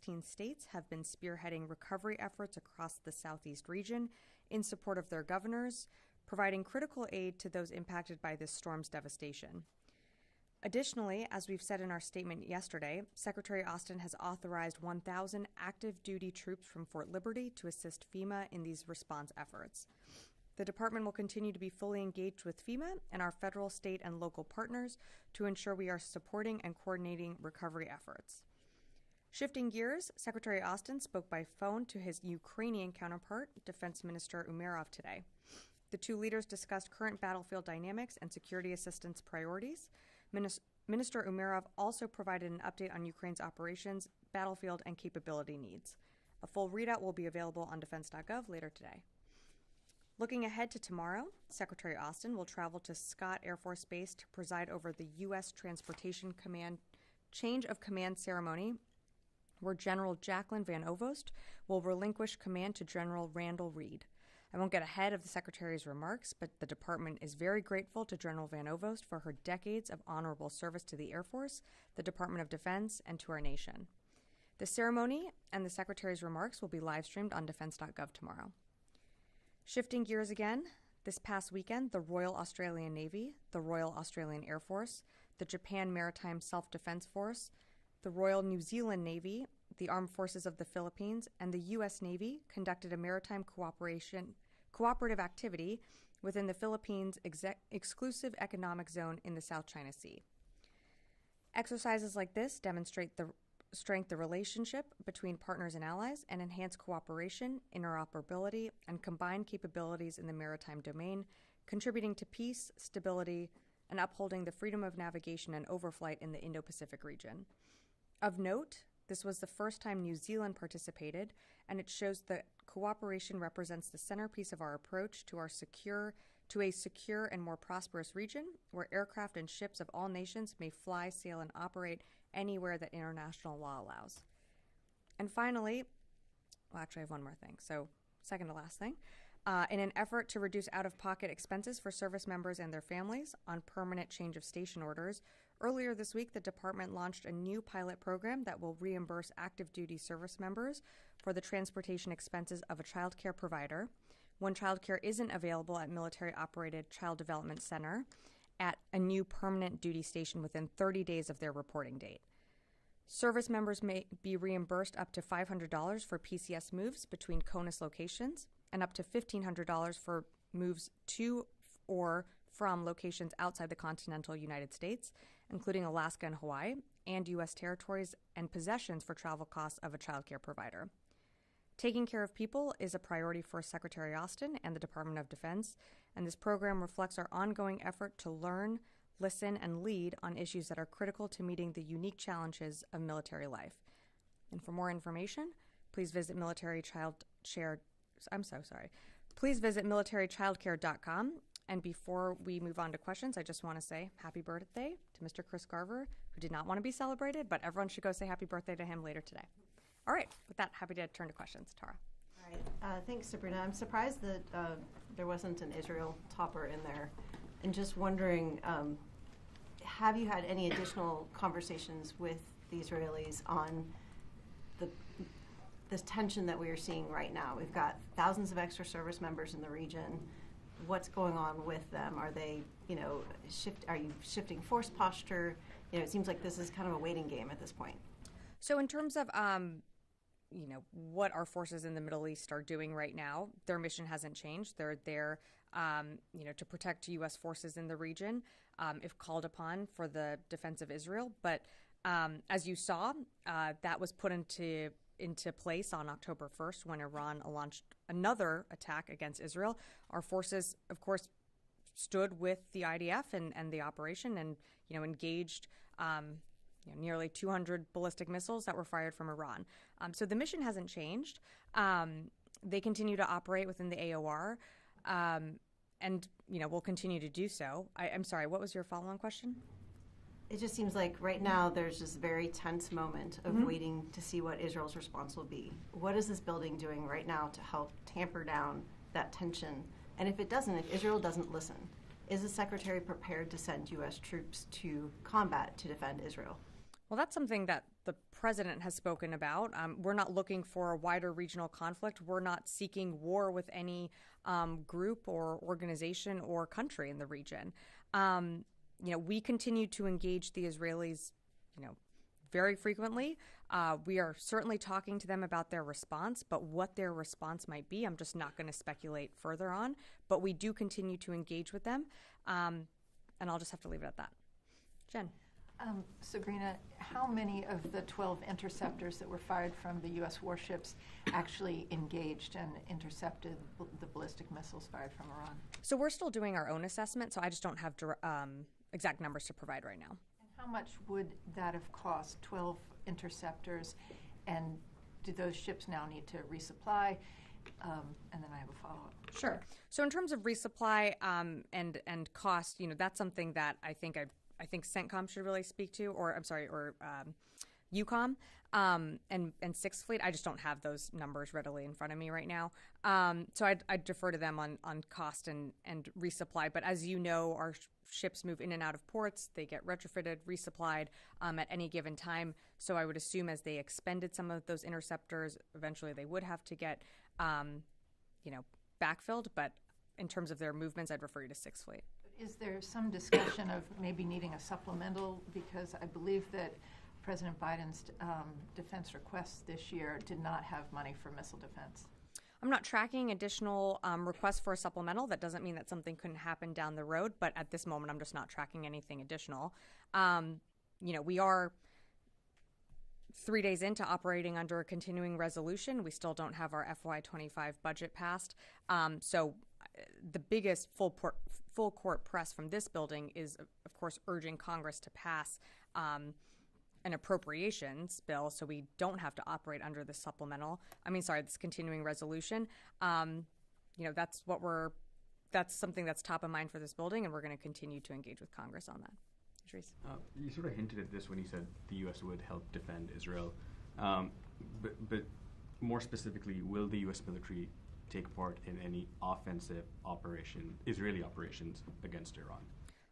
16 states have been spearheading recovery efforts across the Southeast region in support of their governors, providing critical aid to those impacted by this storm's devastation. Additionally, as we've said in our statement yesterday, Secretary Austin has authorized 1,000 active duty troops from Fort Liberty to assist FEMA in these response efforts. The department will continue to be fully engaged with FEMA and our federal, state, and local partners to ensure we are supporting and coordinating recovery efforts. Shifting gears, Secretary Austin spoke by phone to his Ukrainian counterpart, Defense Minister Umerov, today. The two leaders discussed current battlefield dynamics and security assistance priorities. Minister Umerov also provided an update on Ukraine's operations, battlefield, and capability needs. A full readout will be available on defense.gov later today. Looking ahead to tomorrow, Secretary Austin will travel to Scott Air Force Base to preside over the U.S. Transportation Command change of command ceremony, where General Jacqueline Van Ovost will relinquish command to General Randall Reed. I won't get ahead of the Secretary's remarks, but the department is very grateful to General Van Ovost for her decades of honorable service to the Air Force, the Department of Defense, and to our nation. The ceremony and the Secretary's remarks will be live-streamed on defense.gov tomorrow. Shifting gears again, this past weekend, the Royal Australian Navy, the Royal Australian Air Force, the Japan Maritime Self-Defense Force, the Royal New Zealand Navy, the Armed Forces of the Philippines, and the U.S. Navy conducted a maritime cooperative activity within the Philippines' exclusive economic zone in the South China Sea. Exercises like this demonstrate the strength of relationship between partners and allies and enhance cooperation, interoperability, and combined capabilities in the maritime domain, contributing to peace, stability, and upholding the freedom of navigation and overflight in the Indo-Pacific region. Of note, this was the first time New Zealand participated, and it shows that cooperation represents the centerpiece of our approach to a secure and more prosperous region where aircraft and ships of all nations may fly, sail, and operate anywhere that international law allows. And finally, I have one more thing. So, second to last thing. In an effort to reduce out-of-pocket expenses for service members and their families on permanent change of station orders, earlier this week the department launched a new pilot program that will reimburse active duty service members for the transportation expenses of a child care provider when child care isn't available at military-operated child development center at a new permanent duty station within 30 days of their reporting date. Service members may be reimbursed up to $500 for PCS moves between CONUS locations and up to $1,500 for moves to or from locations outside the continental United States, including Alaska and Hawaii, and U.S. territories, and possessions for travel costs of a child care provider. Taking care of people is a priority for Secretary Austin and the Department of Defense, and this program reflects our ongoing effort to learn, listen, and lead on issues that are critical to meeting the unique challenges of military life. And for more information, please visit Please visit militarychildcare.com. And before we move on to questions, I just want to say happy birthday to Mr. Chris Garver, who did not want to be celebrated, but everyone should go say happy birthday to him later today. All right, with that, happy to turn to questions. Tara. All right, thanks, Sabrina. I'm surprised that there wasn't an Israel topper in there. And just wondering, have you had any additional conversations with the Israelis on this tension that we are seeing right now? We've got thousands of extra service members in the region. What's going on with them? Are they, are you shifting force posture? It seems like this is kind of a waiting game at this point. So in terms of, what our forces in the Middle East are doing right now, their mission hasn't changed. They're there, to protect U.S. forces in the region if called upon for the defense of Israel. But as you saw, that was put into place on October 1st when Iran launched another attack against Israel. Our forces, of course, stood with the IDF and the operation and, engaged nearly 200 ballistic missiles that were fired from Iran. So the mission hasn't changed. They continue to operate within the AOR, and, we'll continue to do so. I'm sorry, what was your follow-on question? It just seems like right now there's this very tense moment of waiting to see what Israel's response will be. What is this building doing right now to help tamper down that tension? And if Israel doesn't listen, is the Secretary prepared to send U.S. troops to combat to defend Israel? Well, that's something that the president has spoken about. We're not looking for a wider regional conflict. We're not seeking war with any group or organization or country in the region. We continue to engage the Israelis, very frequently. We are certainly talking to them about their response, but what their response might be, I'm just not going to speculate further on. But we do continue to engage with them, and I'll just have to leave it at that. Jen. Sabrina, how many of the 12 interceptors that were fired from the U.S. warships actually engaged and intercepted the ballistic missiles fired from Iran? So we're still doing our own assessment, so I just don't have exact numbers to provide right now. And how much would that have cost, 12 interceptors, and do those ships now need to resupply? And then I have a follow-up. Sure. So in terms of resupply and cost, that's something that I think CENTCOM should really speak to, or EUCOM and Sixth Fleet. I just don't have those numbers readily in front of me right now. So I'd defer to them on cost and resupply. But as you know, our ships move in and out of ports. They get retrofitted, resupplied at any given time. So I would assume as they expended some of those interceptors, eventually they would have to get, backfilled. But in terms of their movements, I'd refer you to Sixth Fleet. Is there some discussion of maybe needing a supplemental? Because I believe that President Biden's defense requests this year did not have money for missile defense. I'm not tracking additional requests for a supplemental. That doesn't mean that something couldn't happen down the road, but at this moment, I'm just not tracking anything additional. We are 3 days into operating under a continuing resolution. We still don't have our FY25 budget passed. So the biggest full court press from this building is, of course, urging Congress to pass an appropriations bill so we don't have to operate under this this continuing resolution. That's something that's top of mind for this building, and we're going to continue to engage with Congress on that. Idris. You sort of hinted at this when you said the U.S. would help defend Israel. But more specifically, will the U.S. military take part in any offensive Israeli operations against Iran?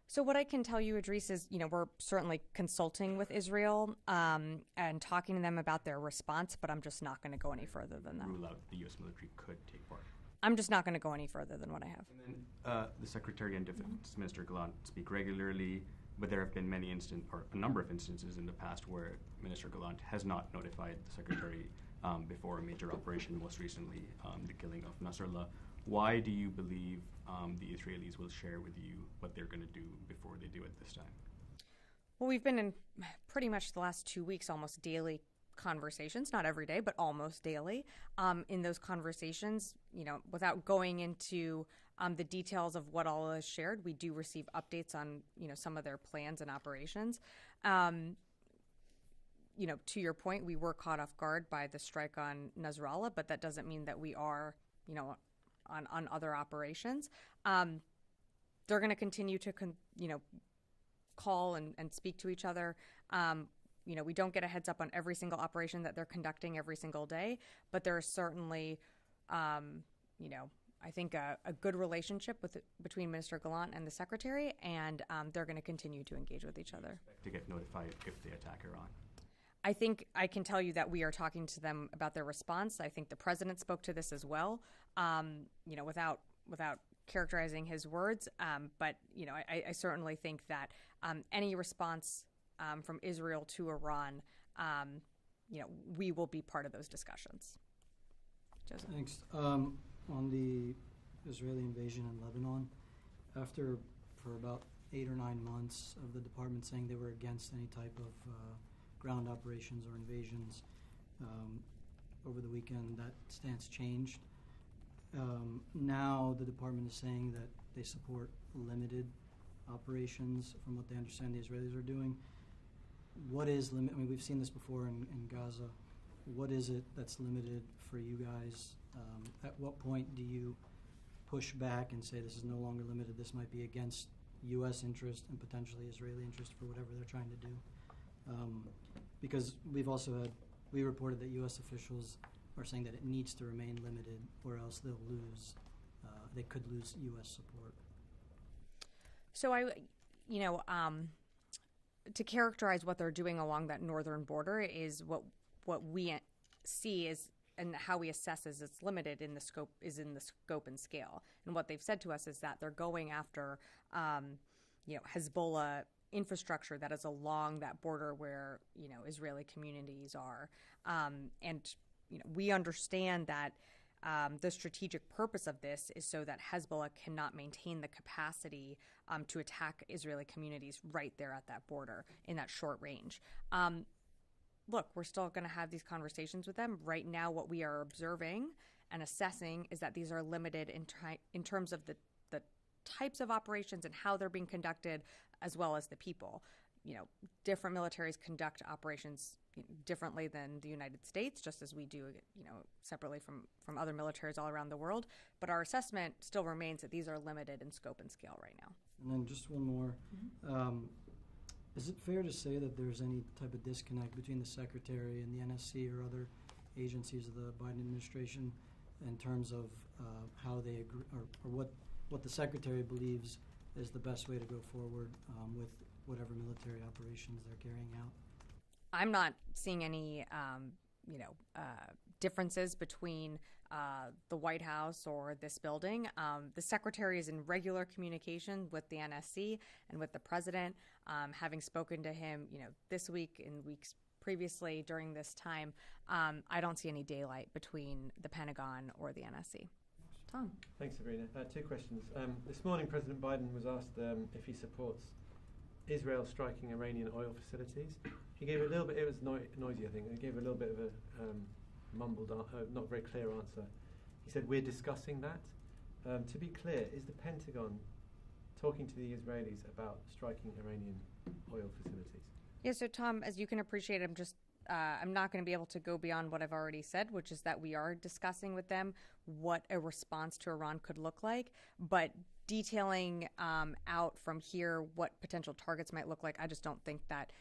So what I can tell you, Idris, is, we're certainly consulting with Israel and talking to them about their response, but I'm just not going to go any further than that. Rule out the U.S. military could take part. I'm just not going to go any further than what I have. And then the Secretary and Defense Minister Gallant speak regularly, but there have been a number of instances in the past where Minister Gallant has not notified the Secretary before a major operation, most recently the killing of Nasrallah. Why do you believe the Israelis will share with you what they're going to do before they do it this time? Well, we've been in pretty much the last 2 weeks almost daily conversations, not every day, but almost daily. In those conversations, without going into the details of what all is shared, we do receive updates on, some of their plans and operations. To your point, we were caught off guard by the strike on Nasrallah, but that doesn't mean that we are, on other operations. They're going to continue to, call and speak to each other. We don't get a heads up on every single operation that they're conducting every single day, but there is certainly, I think a good relationship between Minister Gallant and the Secretary, and they're going to continue to engage with each other. To get notified if they attack Iran? I think I can tell you that we are talking to them about their response. I think the president spoke to this as well, without characterizing his words. But I certainly think that any response from Israel to Iran, we will be part of those discussions. Joseph. Thanks. On the Israeli invasion in Lebanon, for about 8 or 9 months of the department saying they were against any type of ground operations or invasions, over the weekend that stance changed. Now the department is saying that they support limited operations from what they understand the Israelis are doing. What is we've seen this before in Gaza. What is it that's limited for you guys? At what point do you push back and say this is no longer limited, this might be against U.S. interest and potentially Israeli interest for whatever they're trying to do? Because we reported that U.S. officials are saying that it needs to remain limited or else they could lose U.S. support. So to characterize what they're doing along that northern border is what we see is, and how we assess is it's limited in the scope and scale. And what they've said to us is that they're going after, Hezbollah infrastructure that is along that border where, Israeli communities are. We understand that the strategic purpose of this is so that Hezbollah cannot maintain the capacity to attack Israeli communities right there at that border in that short range. Look, we're still going to have these conversations with them. Right now, what we are observing and assessing is that these are limited in terms of the types of operations and how they're being conducted, as well as the people. Different militaries conduct operations differently than the United States, just as we do, separately from other militaries all around the world. But our assessment still remains that these are limited in scope and scale right now. And then just one more. Is it fair to say that there's any type of disconnect between the Secretary and the NSC or other agencies of the Biden administration in terms of how they agree, or what the Secretary believes is the best way to go forward with whatever military operations they're carrying out? I'm not seeing any, differences between the White House or this building. The Secretary is in regular communication with the NSC and with the President. Having spoken to him, this week and weeks previously during this time, I don't see any daylight between the Pentagon or the NSC. Tom. Thanks, Sabrina. Two questions. This morning, President Biden was asked if he supports Israel striking Iranian oil facilities. He gave a little bit, it was noisy, I think, he gave a little bit of a mumbled, not very clear answer. He said, we're discussing that. To be clear, is the Pentagon talking to the Israelis about striking Iranian oil facilities? Yeah, so Tom, as you can appreciate, I'm not going to be able to go beyond what I've already said, which is that we are discussing with them what a response to Iran could look like, but detailing out from here what potential targets might look like, I just don't think that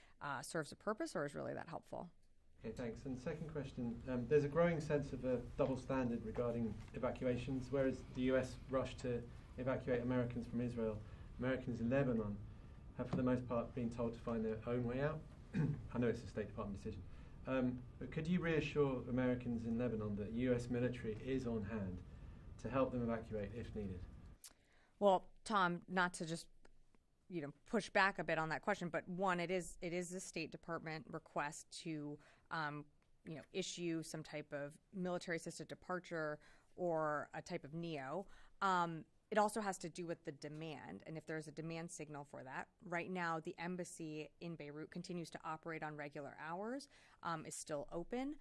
serves a purpose or is really that helpful. Okay, thanks. And second question, there's a growing sense of a double standard regarding evacuations. Whereas the US rushed to evacuate Americans from Israel, Americans in Lebanon have for the most part been told to find their own way out. I know it's a State Department decision. But could you reassure Americans in Lebanon that US military is on hand to help them evacuate if needed? Well, Tom, not to just push back a bit on that question, but one, it is the State Department request to issue some type of military-assisted departure or a type of NEO. It also has to do with the demand, and if there's a demand signal for that. Right now, the embassy in Beirut continues to operate on regular hours, is still open.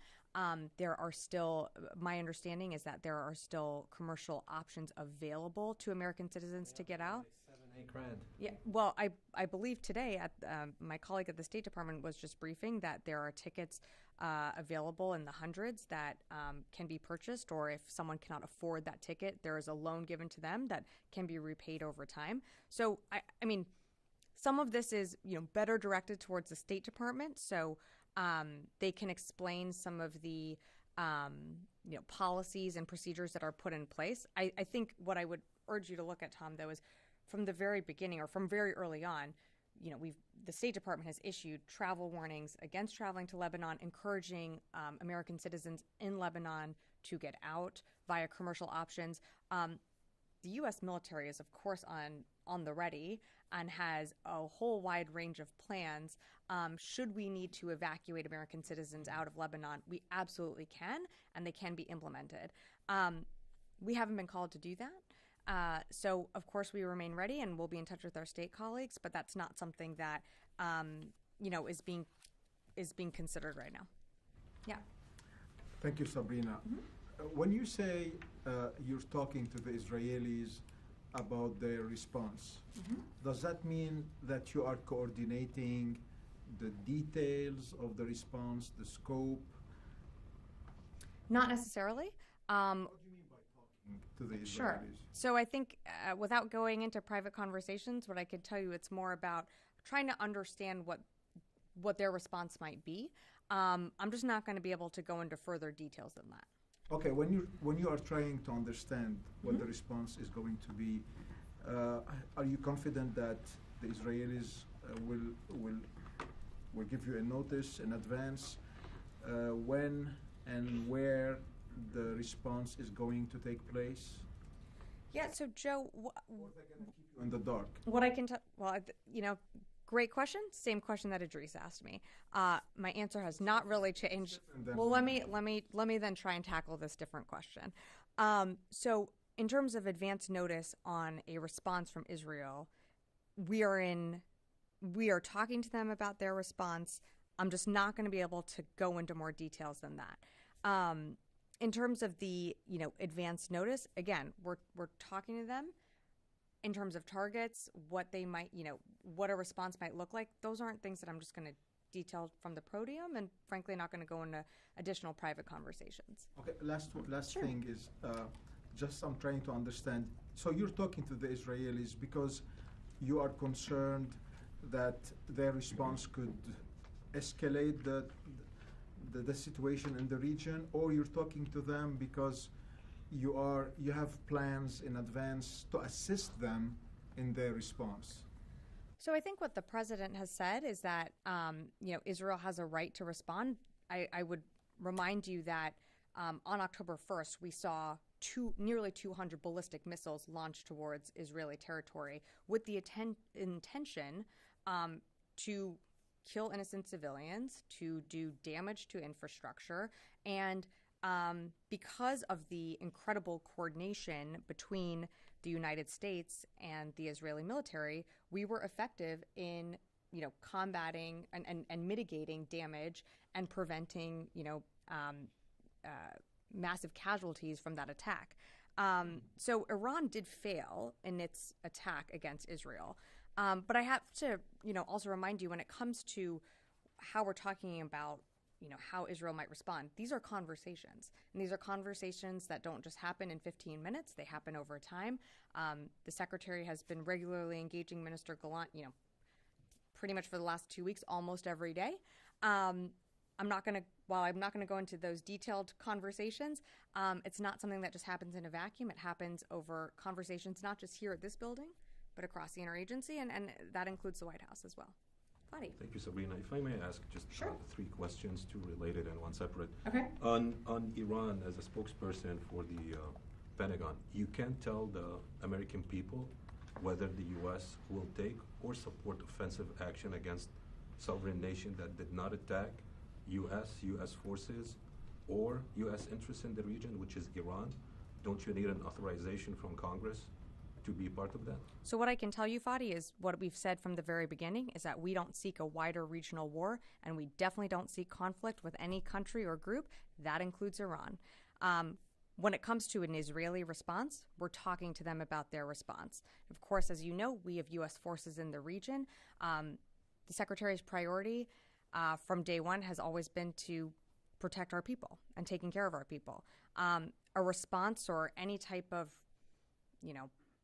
There are still, my understanding is that there are still commercial options available to American citizens to get out. Like $7-8 grand. Yeah, well, I believe today, my colleague at the State Department was just briefing that there are tickets available in the hundreds that can be purchased, or if someone cannot afford that ticket, there is a loan given to them that can be repaid over time. So, I mean, some of this is better directed towards the State Department, so they can explain some of the policies and procedures that are put in place. I think what I would urge you to look at, Tom, though, is from the very beginning or from very early on, the State Department has issued travel warnings against traveling to Lebanon, encouraging American citizens in Lebanon to get out via commercial options. The U.S. military is, of course, on the ready and has a whole wide range of plans. Should we need to evacuate American citizens out of Lebanon, we absolutely can, and they can be implemented. We haven't been called to do that. So, of course, we remain ready, and we'll be in touch with our state colleagues, but that's not something that, is being considered right now. Yeah. Thank you, Sabrina. When you say you're talking to the Israelis about their response, does that mean that you are coordinating the details of the response, the scope? Not necessarily. What do you mean by talking to the Israelis? Sure. So I think without going into private conversations, what I could tell you, it's more about trying to understand what their response might be. I'm just not going to be able to go into further details than that. Okay, when you are trying to understand what the response is going to be, are you confident that the Israelis will will give you a notice in advance when and where the response is going to take place? Yeah, so Joe, Or they're going to keep you in the dark? what I can tell, well, great question. Same question that Idris asked me. My answer has not really changed. Well, let me then try and tackle this different question. So, in terms of advance notice on a response from Israel, we are talking to them about their response. I'm just not going to be able to go into more details than that. In terms of the advance notice, again, we're talking to them in terms of targets, what they might what a response might look like. Those aren't things that I'm just going to detail from the podium, and frankly, not going to go into additional private conversations. Okay, last Sure. thing is just I'm trying to understand. So you're talking to the Israelis because you are concerned that their response could escalate the situation in the region, or you're talking to them because you have plans in advance to assist them in their response? So I think what the president has said is that Israel has a right to respond. I would remind you that on October 1st, we saw nearly 200 ballistic missiles launched towards Israeli territory with the intention to kill innocent civilians, to do damage to infrastructure, and because of the incredible coordination between the United States and the Israeli military, we were effective in combating and mitigating damage and preventing massive casualties from that attack. So Iran did fail in its attack against Israel. But I have to, also remind you, when it comes to how we're talking about, how Israel might respond, these are conversations. And these are conversations that don't just happen in 15 minutes. They happen over time. The secretary has been regularly engaging Minister Gallant, pretty much for the last 2 weeks, almost every day. I'm not going to go into those detailed conversations, it's not something that just happens in a vacuum. It happens over conversations, not just here at this building, but across the interagency, and that includes the White House as well. Fadi. Thank you, Sabrina. If I may ask just Sure. 3 questions, 2 related and 1 separate. Okay. On Iran, as a spokesperson for the Pentagon, you can't tell the American people whether the U.S. will take or support offensive action against sovereign nation that did not attack U.S. forces, or U.S. interests in the region, which is Iran. Don't you need an authorization from Congress to be part of that? So what I can tell you, Fadi, is what we've said from the very beginning is that we don't seek a wider regional war, and we definitely don't seek conflict with any country or group. That includes Iran. When it comes to an Israeli response, we're talking to them about their response. Of course, as you know, we have U.S. forces in the region. The Secretary's priority from day one has always been to protect our people and taking care of our people. A response or any type of,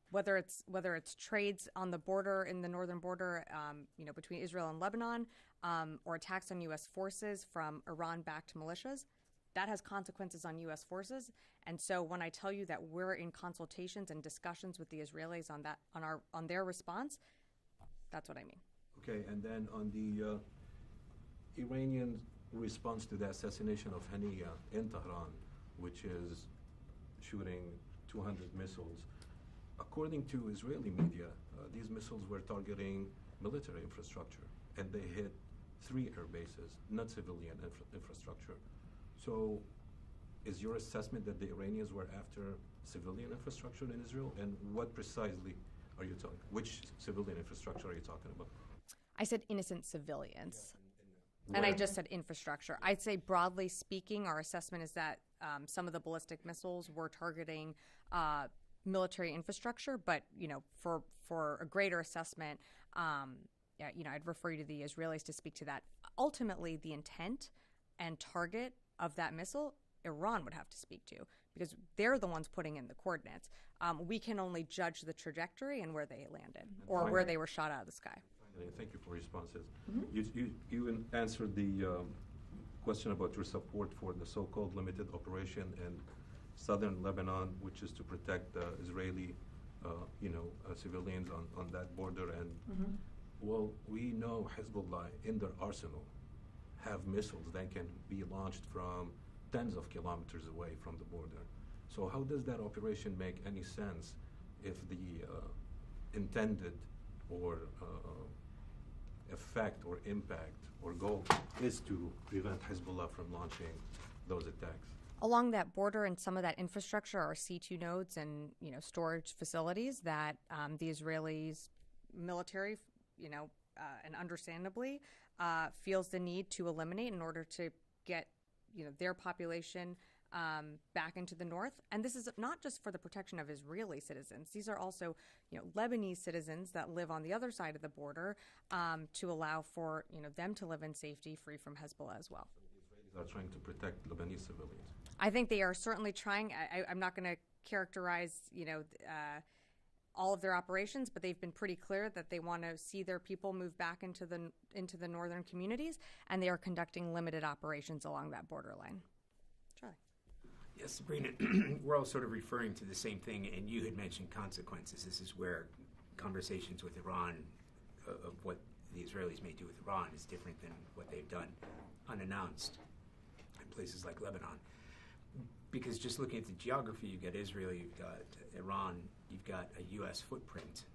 whether it's trades on the border, in the northern border, between Israel and Lebanon, or attacks on U.S. forces from Iran-backed militias, that has consequences on U.S. forces. And so when I tell you that we're in consultations and discussions with the Israelis on their response, that's what I mean. Okay, and then on the Iranian response to the assassination of Haniya in Tehran, which is shooting 200 missiles. According to Israeli media, these missiles were targeting military infrastructure, and they hit 3 air bases, not civilian infrastructure. So is your assessment that the Iranians were after civilian infrastructure in Israel? And what precisely are you talking? Which civilian infrastructure are you talking about? I said innocent civilians. And I just said infrastructure. I'd say broadly speaking, our assessment is that some of the ballistic missiles were targeting military infrastructure, but for a greater assessment, I'd refer you to the Israelis to speak to that. Ultimately, the intent and target of that missile, Iran would have to speak to, because they're the ones putting in the coordinates. We can only judge the trajectory and where they landed, or where they were shot out of the sky. Thank you for responses. You answered the question about your support for the so-called limited operation in southern Lebanon, which is to protect Israeli, civilians on that border. And Well, we know Hezbollah in their arsenal have missiles that can be launched from tens of kilometers away from the border. So how does that operation make any sense if the intended or effect or impact or goal is to prevent Hezbollah from launching those attacks? Along that border and some of that infrastructure are C2 nodes and storage facilities that the Israelis military, and understandably, feels the need to eliminate in order to get their population back into the north. And this is not just for the protection of Israeli citizens. These are also Lebanese citizens that live on the other side of the border to allow for them to live in safety free from Hezbollah as well. So the Israelis are trying to protect Lebanese civilians. I think they are certainly trying. I'm not going to characterize all of their operations, but they've been pretty clear that they want to see their people move back into the northern communities, and they are conducting limited operations along that borderline. Charlie. Yes, Sabrina, we're all sort of referring to the same thing, and you had mentioned consequences. This is where conversations with Iran of what the Israelis may do with Iran is different than what they've done unannounced in places like Lebanon. Because just looking at the geography, you've got Israel, you've got Iran, you've got a U.S. footprint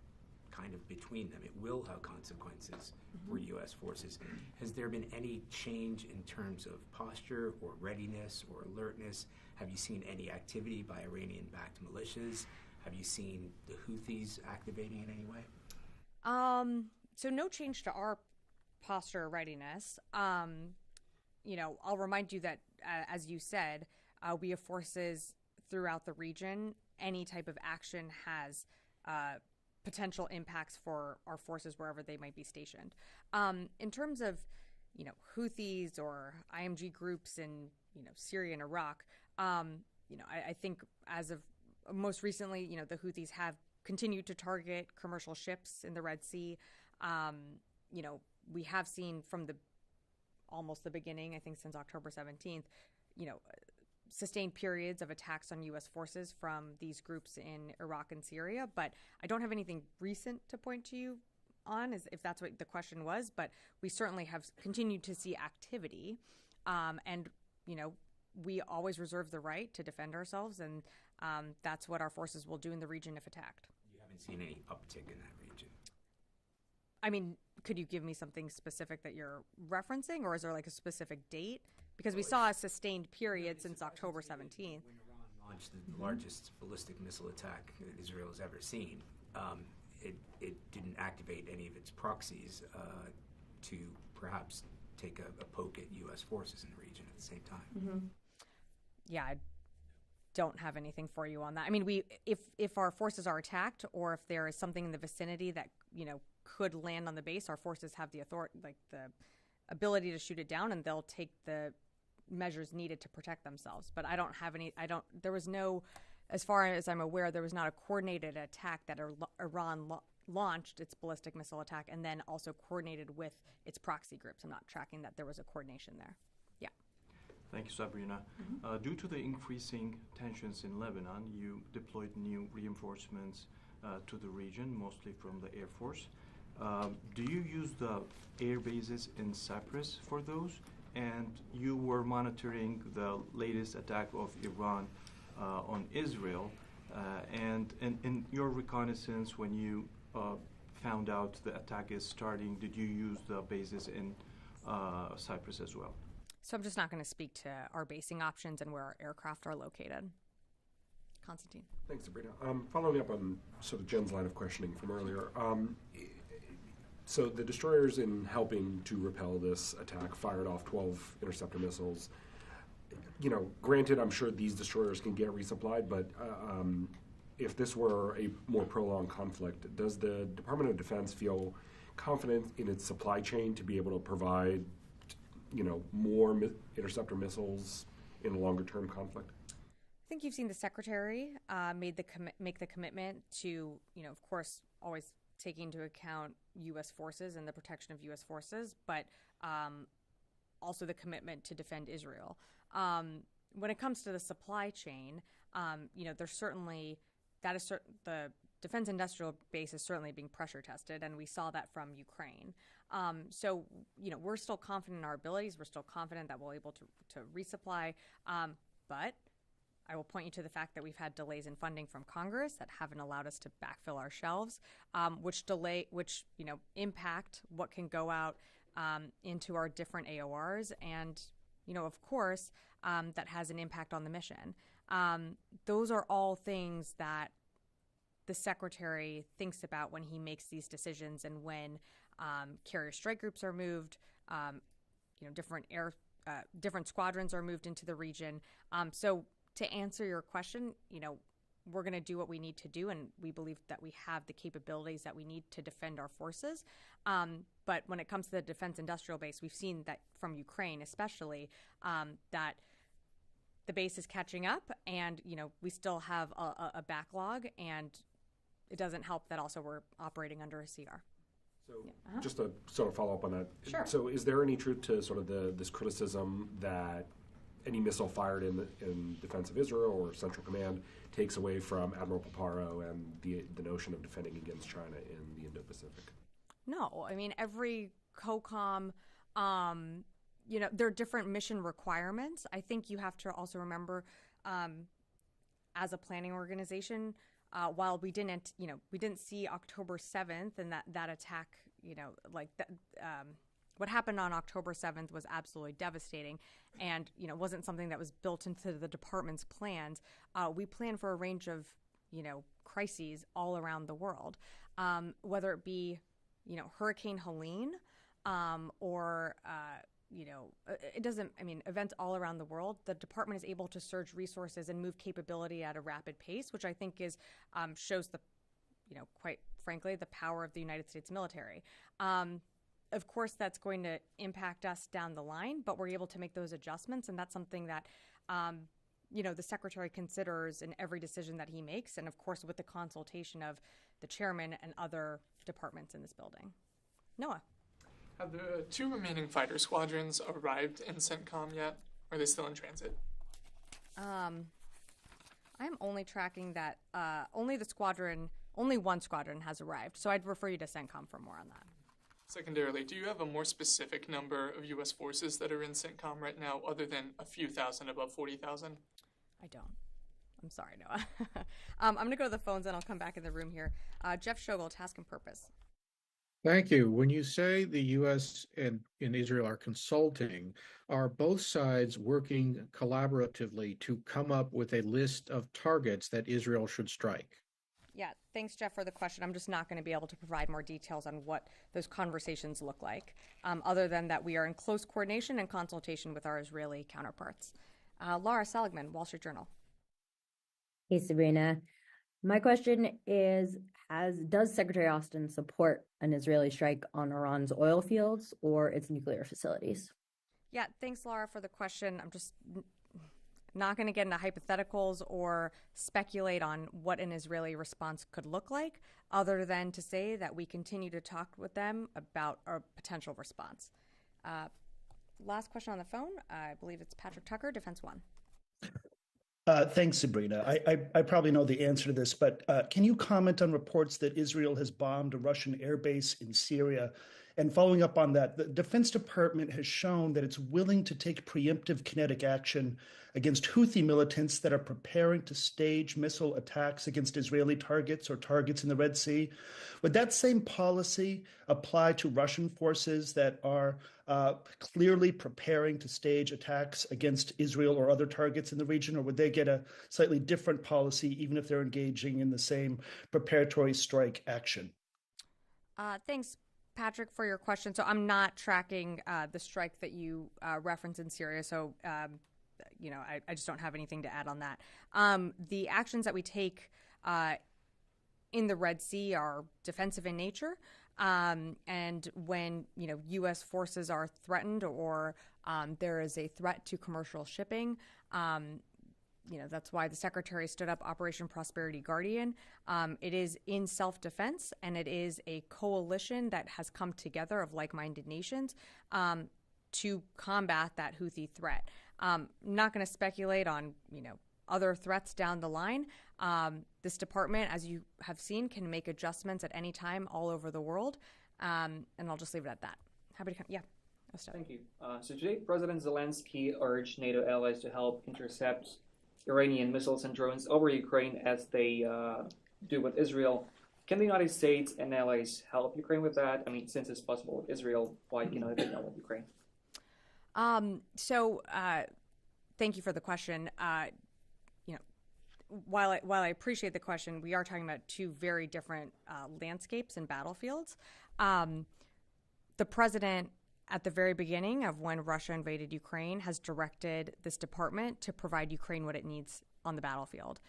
kind of between them. It will have consequences for U.S. forces. Has there been any change in terms of posture or readiness or alertness? Have you seen any activity by Iranian-backed militias? Have you seen the Houthis activating in any way? So no change to our posture or readiness. I'll remind you that, as you said, we have forces throughout the region. Any type of action has potential impacts for our forces wherever they might be stationed. In terms of, Houthis or IMG groups in, Syria and Iraq, I think as of most recently, the Houthis have continued to target commercial ships in the Red Sea. We have seen from almost the beginning, I think since October 17th, sustained periods of attacks on U.S. forces from these groups in Iraq and Syria. But I don't have anything recent to point to you on, if that's what the question was. But we certainly have continued to see activity. And we always reserve the right to defend ourselves. And that's what our forces will do in the region if attacked. You haven't seen any uptick in that region? I mean, could you give me something specific that you're referencing, or is there like a specific date? Because we saw a sustained period since October 17th. When Iran launched the largest ballistic missile attack that Israel has ever seen, it didn't activate any of its proxies to perhaps take a poke at U.S. forces in the region at the same time. Yeah, I don't have anything for you on that. I mean, if our forces are attacked, or if there is something in the vicinity that could land on the base, our forces have the ability to shoot it down, and they'll take the measures needed to protect themselves. But I don't have any. There was no, as far as I'm aware, there was not a coordinated attack that Iran launched its ballistic missile attack and then also coordinated with its proxy groups. I'm not tracking that there was a coordination there. Yeah. Thank you, Sabrina. Due to the increasing tensions in Lebanon, you deployed new reinforcements to the region, mostly from the Air Force. Do you use the air bases in Cyprus for those? And you were monitoring the latest attack of Iran on Israel. And in your reconnaissance, when you found out the attack is starting, did you use the bases in Cyprus as well? So I'm just not going to speak to our basing options and where our aircraft are located. Constantine. Thanks, Sabrina. Following up on sort of Jen's line of questioning from earlier, so the destroyers, in helping to repel this attack, fired off 12 interceptor missiles. Granted, I'm sure these destroyers can get resupplied, but if this were a more prolonged conflict, does the Department of Defense feel confident in its supply chain to be able to provide, more interceptor missiles in a longer-term conflict? I think you've seen the Secretary make the commitment to, of course, always taking into account U.S. forces and the protection of U.S. forces, but also the commitment to defend Israel. When it comes to the supply chain, there's certainly the defense industrial base is certainly being pressure tested, and we saw that from Ukraine. So, we're still confident in our abilities. We're still confident that we'll be able to resupply. But I will point you to the fact that we've had delays in funding from Congress that haven't allowed us to backfill our shelves, which impact what can go out into our different AORs, and of course, that has an impact on the mission. Those are all things that the Secretary thinks about when he makes these decisions, and when carrier strike groups are moved, different squadrons are moved into the region. So to answer your question, we're going to do what we need to do, and we believe that we have the capabilities that we need to defend our forces. But when it comes to the defense industrial base, we've seen that from Ukraine especially, that the base is catching up, and we still have a backlog, and it doesn't help that also we're operating under a CR. So just to sort of follow up on that. Sure. So is there any truth to sort of this criticism that any missile fired in defense of Israel or Central Command takes away from Admiral Paparo and the notion of defending against China in the Indo-Pacific? No, I mean, every COCOM, there are different mission requirements. I think you have to also remember, as a planning organization, while we didn't see October 7th and that attack, what happened on October 7th was absolutely devastating, and wasn't something that was built into the department's plans. We plan for a range of crises all around the world, whether it be Hurricane Helene, or it doesn't. I mean, events all around the world. The department is able to surge resources and move capability at a rapid pace, which I think shows the, quite frankly, the power of the United States military. Of course, that's going to impact us down the line, but we're able to make those adjustments, and that's something that, the Secretary considers in every decision that he makes, and of course with the consultation of the chairman and other departments in this building. Noah. Have the 2 remaining fighter squadrons arrived in CENTCOM yet? Or are they still in transit? I'm only tracking that only one squadron has arrived, so I'd refer you to CENTCOM for more on that. Secondarily, do you have a more specific number of U.S. forces that are in CENTCOM right now, other than a few thousand above 40,000? I don't. I'm sorry, Noah. I'm going to go to the phones, and I'll come back in the room here. Jeff Shogel, Task and Purpose. Thank you. When you say the U.S. and Israel are consulting, are both sides working collaboratively to come up with a list of targets that Israel should strike? Yeah, thanks, Jeff, for the question. I'm just not going to be able to provide more details on what those conversations look like, other than that we are in close coordination and consultation with our Israeli counterparts. Laura Seligman, Wall Street Journal. Hey, Sabrina. My question is, does Secretary Austin support an Israeli strike on Iran's oil fields or its nuclear facilities? Yeah, thanks, Laura, for the question. I'm just not going to get into hypotheticals or speculate on what an Israeli response could look like, other than to say that we continue to talk with them about our potential response. Last question on the phone. I believe it's Patrick Tucker, Defense One. Thanks, Sabrina. I probably know the answer to this, but can you comment on reports that Israel has bombed a Russian airbase in Syria? And following up on that, the Defense Department has shown that it's willing to take preemptive kinetic action against Houthi militants that are preparing to stage missile attacks against Israeli targets or targets in the Red Sea. Would that same policy apply to Russian forces that are clearly preparing to stage attacks against Israel or other targets in the region, or would they get a slightly different policy even if they're engaging in the same preparatory strike action? Thanks, Patrick, for your question. So I'm not tracking the strike that you referenced in Syria, so I just don't have anything to add on that. The actions that we take in the Red Sea are defensive in nature, and when U.S. forces are threatened or there is a threat to commercial shipping, that's why the Secretary stood up Operation Prosperity Guardian. It is in self-defense, and it is a coalition that has come together of like-minded nations to combat that Houthi threat. I'm not going to speculate on, other threats down the line. This department, as you have seen, can make adjustments at any time all over the world. And I'll just leave it at that. Happy to come. Yeah. Thank you. So today, President Zelensky urged NATO allies to help intercept Iranian missiles and drones over Ukraine as they do with Israel. Can the United States and allies help Ukraine with that? I mean, since it's possible with Israel, why cannot they help with Ukraine? Thank you for the question. While I appreciate the question, we are talking about two very different landscapes and battlefields. The president, at the very beginning of when Russia invaded Ukraine, has directed this department to provide Ukraine what it needs on the battlefield.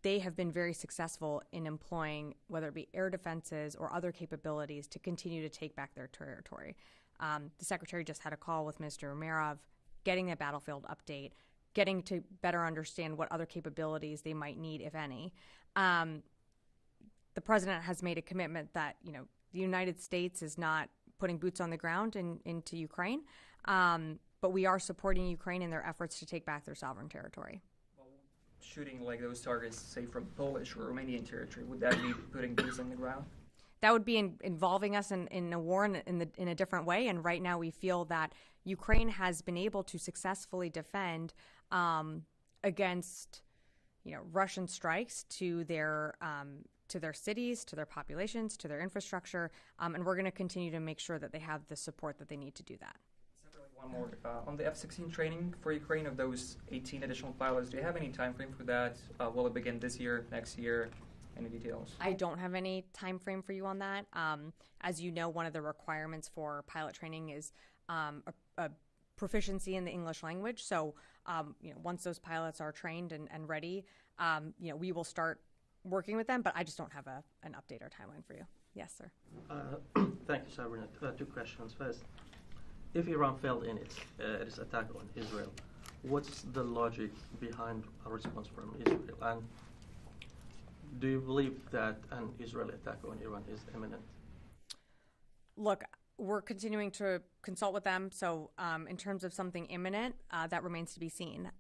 They have been very successful in employing, whether it be air defenses or other capabilities, to continue to take back their territory. The secretary just had a call with Minister Umerov, getting a battlefield update, getting to better understand what other capabilities they might need, if any. The president has made a commitment that, the United States is not putting boots on the ground into Ukraine, but we are supporting Ukraine in their efforts to take back their sovereign territory. Shooting like those targets, say from Polish or Romanian territory, would that be putting boots on the ground? That would be involving us in a war in a different way. And right now we feel that Ukraine has been able to successfully defend against, Russian strikes to their cities, to their populations, to their infrastructure, and we're going to continue to make sure that they have the support that they need to do that. One more. On the F-16 training for Ukraine of those 18 additional pilots, do you have any time frame for that? Will it begin this year, next year? Any details? I don't have any time frame for you on that. As you know, one of the requirements for pilot training is a proficiency in the English language. So, once those pilots are trained and ready, we will start working with them, but I just don't have an update or timeline for you. Yes, sir. Thank you, Sabrina. Two questions. First, if Iran failed in its attack on Israel, what's the logic behind a response from Israel? And do you believe that an Israeli attack on Iran is imminent? Look, we're continuing to consult with them. So in terms of something imminent, that remains to be seen.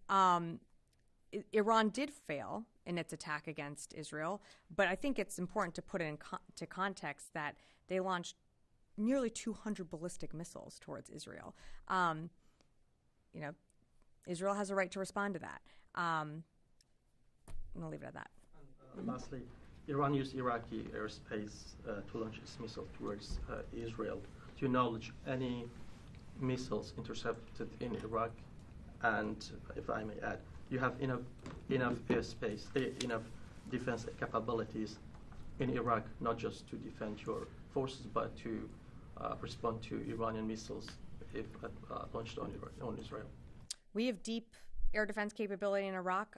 Iran did fail in its attack against Israel, but I think it's important to put it into context that they launched nearly 200 ballistic missiles towards Israel. Israel has a right to respond to that. I'm going to leave it at that. Lastly, Iran used Iraqi airspace to launch its missile towards Israel. Do you knowledge any missiles intercepted in Iraq? And if I may add, you have enough airspace, enough defense capabilities in Iraq, not just to defend your forces, but to respond to Iranian missiles if launched on Israel. We have deep air defense capability in Iraq.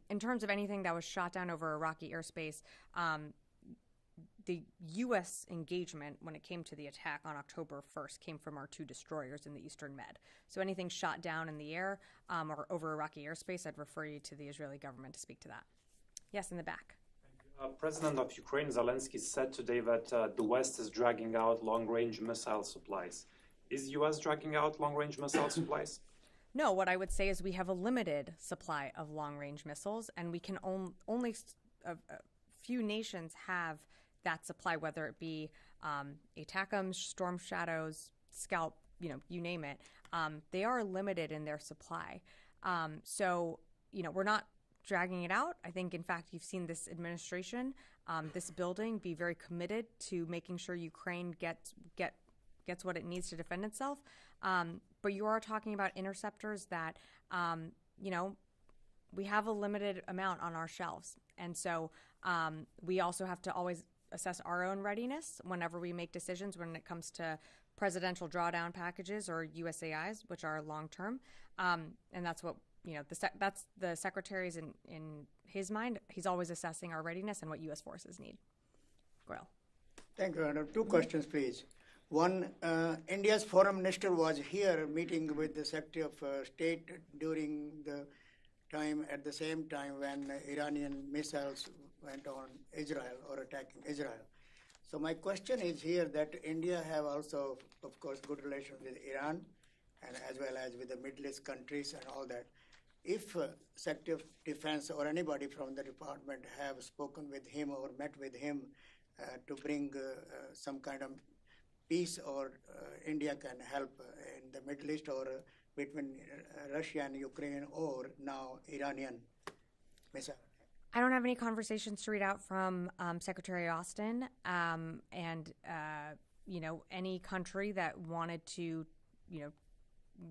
In terms of anything that was shot down over Iraqi airspace, the U.S. engagement when it came to the attack on October 1st came from our two destroyers in the Eastern Med. So anything shot down in the air or over Iraqi airspace, I'd refer you to the Israeli government to speak to that. Yes, in the back. President of Ukraine, Zelensky, said today that the West is dragging out long-range missile supplies. Is U.S. dragging out long-range missile supplies? No, what I would say is we have a limited supply of long-range missiles, and we can only a few nations have that supply, whether it be ATACMS, Storm Shadows, Scalp, you name it. They are limited in their supply. So, we're not dragging it out. I think, in fact, you've seen this administration, this building, be very committed to making sure Ukraine gets what it needs to defend itself. But you are talking about interceptors that, we have a limited amount on our shelves. And so we also have to always assess our own readiness whenever we make decisions when it comes to presidential drawdown packages or USAIs, which are long-term. And that's what, that's the secretary's in his mind. He's always assessing our readiness and what U.S. forces need. Goyal. Thank you, Anna. Two questions, please. One, India's foreign minister was here meeting with the Secretary of State during the time, at the same time when Iranian missiles went on Israel or attacking Israel. So my question is here that India have also, of course, good relations with Iran and as well as with the Middle East countries and all that. if Secretary of Defense or anybody from the department have spoken with him or met with him to bring some kind of peace, or India can help in the Middle East, or between Russia and Ukraine, or now Iranian missile. I don't have any conversations to read out from Secretary Austin, and any country that wanted to,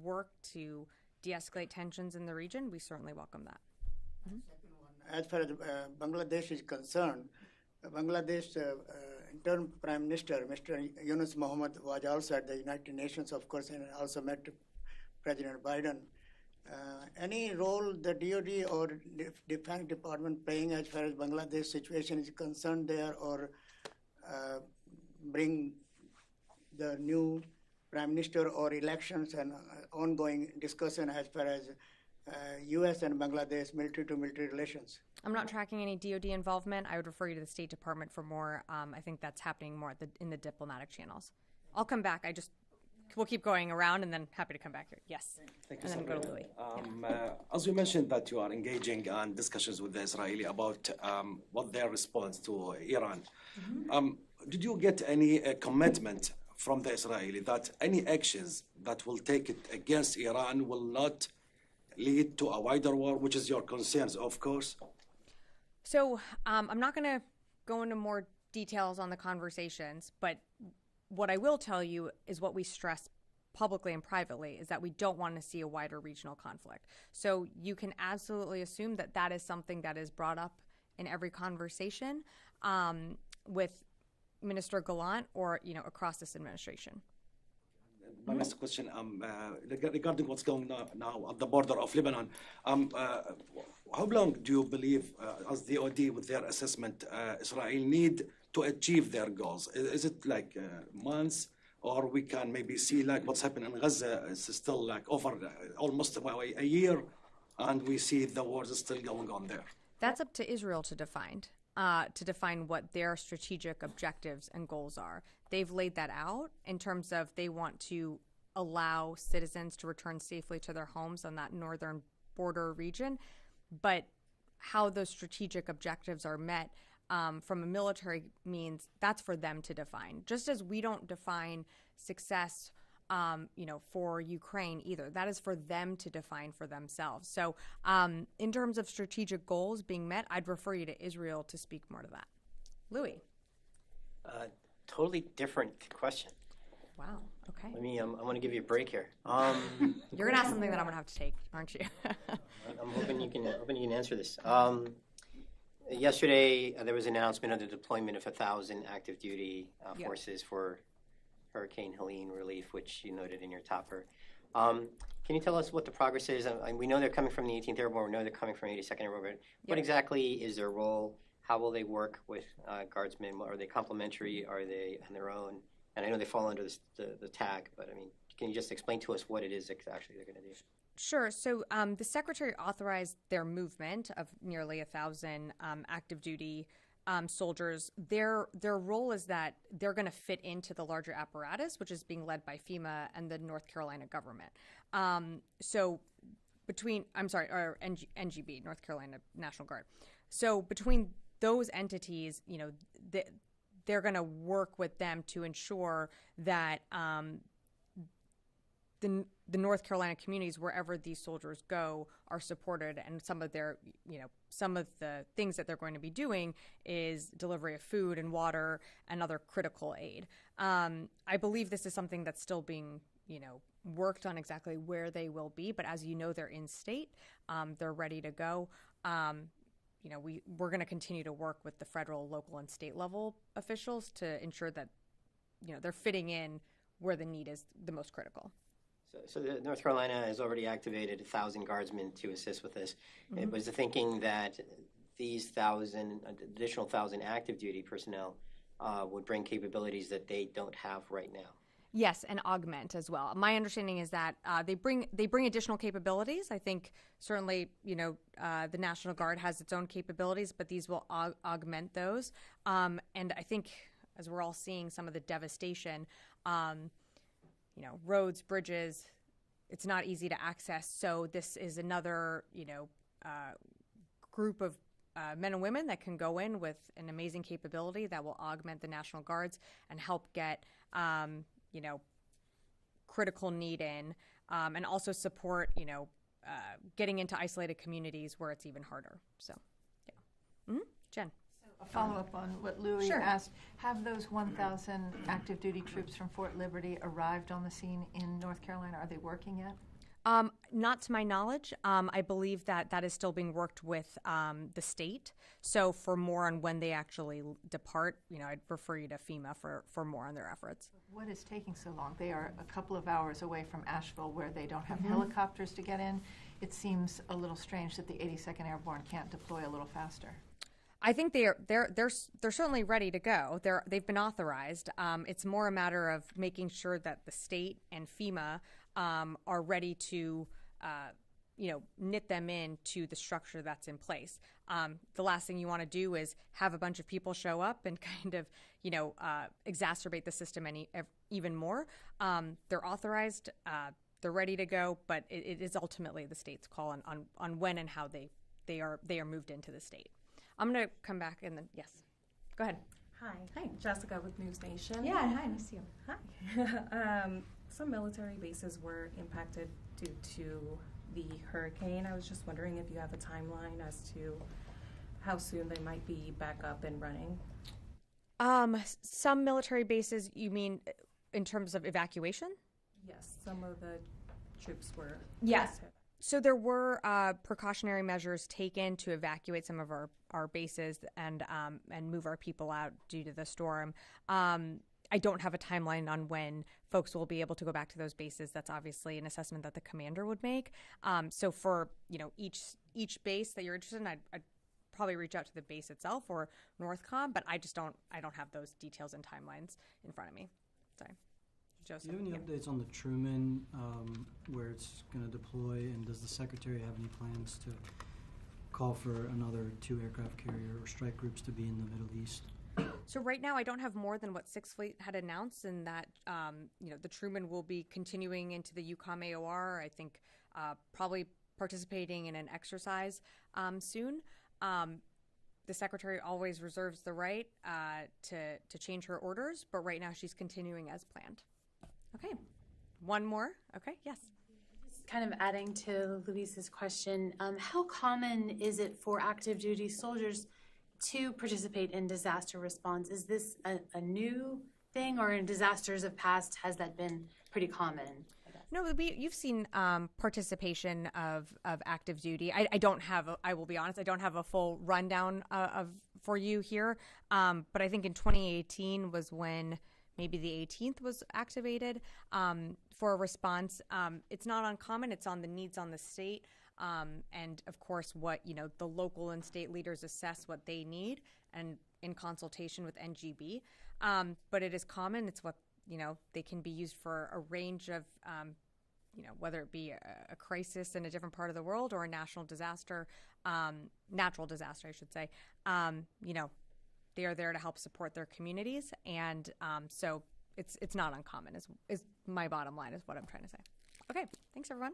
work to de-escalate tensions in the region, we certainly welcome that. As far as Bangladesh is concerned, Bangladesh interim Prime Minister, Mr. Yunus Mohammed, was also at the United Nations, of course, and also met President Biden. Any role the DoD or Defense Department playing as far as Bangladesh situation is concerned there, or bring the new Prime Minister or elections and ongoing discussion as far as U.S. and Bangladesh military-to-military relations? I'm not tracking any DoD involvement. I would refer you to the State Department for more. I think that's happening more in the diplomatic channels. I'll come back. We'll keep going around, and then happy to come back here. Yes. Thank you, and then Sabrina. go to Louis. As you mentioned that you are engaging on discussions with the Israeli about what their response to Iran. Did you get any commitment from the Israeli that any actions that will take it against Iran will not lead to a wider war, which is your concerns, of course? So I'm not going to go into more details on the conversations, but what I will tell you is what we stress publicly and privately is that we don't want to see a wider regional conflict. So you can absolutely assume that that is something that is brought up in every conversation with Minister Gallant or across this administration. My last question, regarding what's going on now at the border of Lebanon, how long do you believe, as the DoD with their assessment, Israel need to achieve their goals? Is it like months, or we can maybe see like what's happened in Gaza? It's still like over almost a year, and we see the wars is still going on there. That's up to Israel to define what their strategic objectives and goals are. They've laid that out in terms of they want to allow citizens to return safely to their homes on that northern border region. But how those strategic objectives are met from a military means, that's for them to define. Just as we don't define success for Ukraine either. That is for them to define for themselves. So in terms of strategic goals being met, I'd refer you to Israel to speak more to that. Louis. Totally different question. Wow. Okay. I'm going to give you a break here. You're going to ask something that I'm going to have to take, aren't you? I'm hoping you can answer this. Yesterday, there was an announcement of the deployment of 1,000 active duty forces for Hurricane Helene relief, which you noted in your topper. Can you tell us what the progress is? We know they're coming from the 18th Airborne. We know they're coming from 82nd Airborne. What exactly is their role? How will they work with guardsmen? Are they complementary? Are they on their own? And I know they fall under the tag, but can you just explain to us what it is exactly they're going to do? Sure. So the Secretary authorized their movement of nearly 1,000 active duty soldiers. Their role is that they're going to fit into the larger apparatus, which is being led by FEMA and the North Carolina government. NGB, North Carolina National Guard. So between those entities, they're going to work with them to ensure that the North Carolina communities, wherever these soldiers go, are supported. And some of the things that they're going to be doing is delivery of food and water and other critical aid. I believe this is something that's still being, worked on exactly where they will be. But as you know, they're in state. They're ready to go. We're going to continue to work with the federal, local, and state level officials to ensure that, they're fitting in where the need is the most critical. So North Carolina has already activated 1,000 guardsmen to assist with this. Mm-hmm. It was the thinking that these additional 1,000 active duty personnel would bring capabilities that they don't have right now. Yes, and augment as well. My understanding is that they bring additional capabilities. I think certainly, the National Guard has its own capabilities, but these will augment those. And I think as we're all seeing some of the devastation, roads, bridges, it's not easy to access. So this is another, group of men and women that can go in with an amazing capability that will augment the National Guards and help get, critical need in, and also support, getting into isolated communities where it's even harder. So, yeah. Jen. A follow-up on what Louis asked. Have those 1,000 active duty troops from Fort Liberty arrived on the scene in North Carolina? Are they working yet? Not to my knowledge. I believe that is still being worked with the state. So for more on when they actually depart, I'd refer you to FEMA for more on their efforts. What is taking so long? They are a couple of hours away from Asheville, where they don't have helicopters to get in. It seems a little strange that the 82nd Airborne can't deploy a little faster. I think they're certainly ready to go. They've been authorized. It's more a matter of making sure that the state and FEMA are ready to, knit them into the structure that's in place. The last thing you want to do is have a bunch of people show up and kind of, exacerbate the system even more. They're authorized. They're ready to go, but it is ultimately the state's call on when and how they are moved into the state. I'm going to come back and then, yes, go ahead. Hi, Jessica with News Nation. Yeah, hi, nice to see you. Hi. Some military bases were impacted due to the hurricane. I was just wondering if you have a timeline as to how soon they might be back up and running. Some military bases, you mean in terms of evacuation? Yes, some of the troops were. Yes. So there were precautionary measures taken to evacuate some of our bases and move our people out due to the storm. I don't have a timeline on when folks will be able to go back to those bases. That's obviously an assessment that the commander would make. So for each base that you're interested in, I'd probably reach out to the base itself or Northcom, but I don't have those details and timelines in front of me. Sorry. Joseph. Do you have any updates on the Truman, where it's going to deploy, and does the Secretary have any plans to call for another 2 aircraft carrier or strike groups to be in the Middle East? So right now I don't have more than what Sixth Fleet had announced, and that the Truman will be continuing into the UCOM AOR. I think probably participating in an exercise soon. The Secretary always reserves the right to change her orders, but right now she's continuing as planned. Okay, one more. Okay, yes. Kind of adding to Luis's question, how common is it for active duty soldiers to participate in disaster response? Is this a new thing, or in disasters of past, has that been pretty common? No, you've seen participation of active duty. I will be honest, I don't have a full rundown for you here, but I think in 2018 was when maybe the 18th was activated for a response. It's not uncommon. It's on the needs on the state. And of course, what the local and state leaders assess what they need, and in consultation with NGB. But it is common. It's what they can be used for a range of, whether it be a crisis in a different part of the world or a national disaster, natural disaster, I should say. They are there to help support their communities, and so it's not uncommon. Is my bottom line, is what I'm trying to say. Okay, thanks everyone.